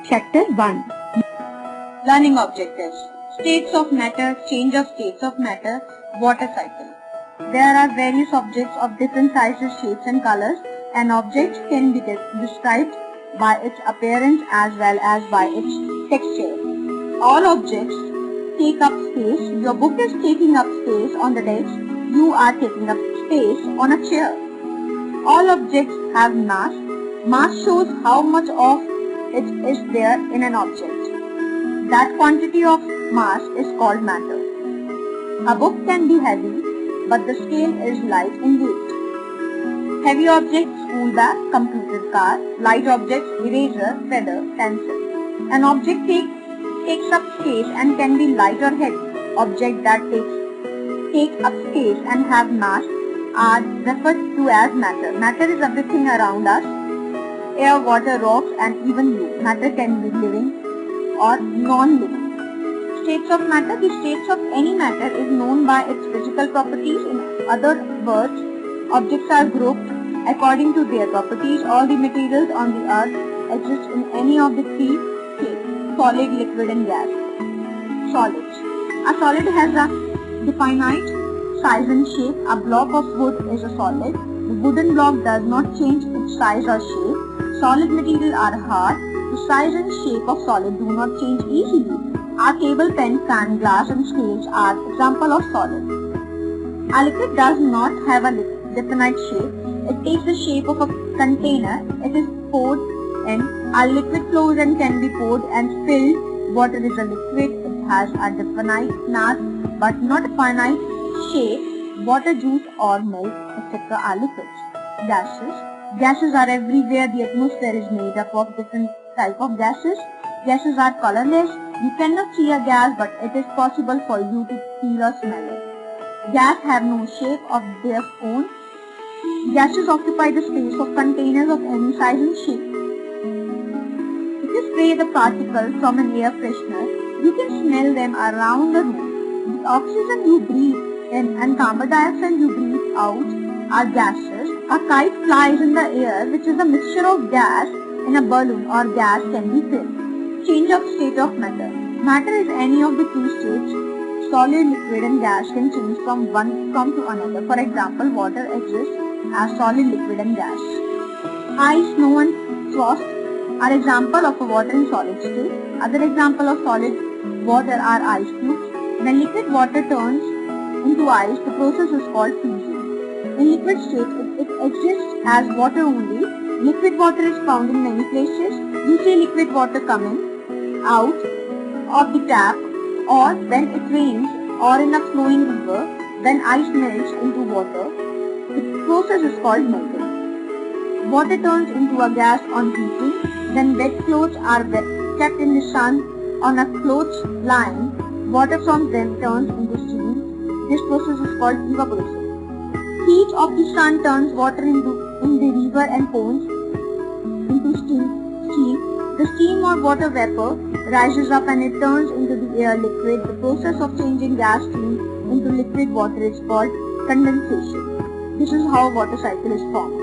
Chapter 1. Learning objectives. States of matter, change of states of matter, water cycle. There are various objects of different sizes, shapes and colors. An object can be described by its appearance as well as by its texture. All objects take up space. Your book is taking up space on the desk. You are taking up space on a chair. All objects have mass. Mass shows how much of it is there in an object. That quantity of mass is called matter. A book can be heavy, but the scale is light in weight. Heavy objects, school bag, computer, car. Light objects, eraser, feather, pencil. An object takes up space and can be light or heavy. Objects that take up space and have mass are referred to as matter. Matter is everything around us. Air, water, rocks and even you. Matter can be living or non-living. States of matter. The states of any matter is known by its physical properties. In other words, objects are grouped according to their properties. All the materials on the earth exist in any of the three states: solid, liquid and gas. Solids. A solid has a definite size and shape. A block of wood is a solid. The wooden block does not change its size or shape. Solid materials are hard. The size and shape of solid do not change easily. Our table, pen, fan, glass and scales are examples of solid. A liquid does not have a definite shape. It takes the shape of a container. It is poured in. A liquid flows and can be poured and filled. Water is a liquid. It has a definite mass but not a finite shape. Water, juice or milk, etc. are liquids. Gases. Gases are everywhere. The atmosphere is made up of different types of gases. Gases are colorless. You cannot see a gas, but it is possible for you to feel or smell it. Gas have no shape of their own. Gases occupy the space of containers of any size and shape. If you spray the particles from an air freshener, you can smell them around the room. The oxygen you breathe in and carbon dioxide you breathe out are gases. A kite flies in the air, which is a mixture of gas in a balloon, or gas can be filled. Change of state of matter. Matter is any of the two states. Solid, liquid and gas can change from one to another. For example, water exists as solid, liquid and gas. Ice, snow and frost are examples of a water in solid state. Other examples of solid water are ice cubes. When liquid water turns into ice, the process is called freezing. In liquid state, it exists as water only. Liquid water is found in many places. You see liquid water coming out of the tap, or when it rains, or in a flowing river. When ice melts into water, the process is called melting. Water turns into a gas on heating. When wet clothes are kept in the sun on a clothes line, water from them turns into steam. This process is called evaporation. Heat of the sun turns water in the river and ponds into steam. The steam or water vapor rises up and it turns into the air liquid. The process of changing gas steam into liquid water is called condensation. This is how water cycle is formed.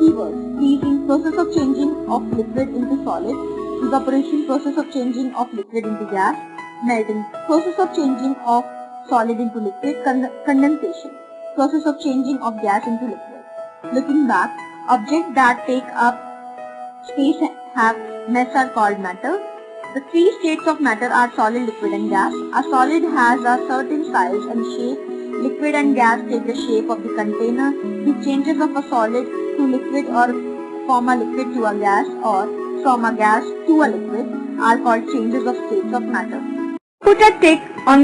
Keywords: freezing, process of changing of liquid into solid; evaporation, process of changing of liquid into gas; melting, process of changing of solid into liquid; condensation, process of changing of gas into liquid. Looking back, objects that take up space and have mass are called matter. The three states of matter are solid, liquid and gas. A solid has a certain size and shape. Liquid and gas take the shape of the container. The changes of a solid to liquid or from a liquid to a gas or from a gas to a liquid are called changes of states of matter. Put a tick on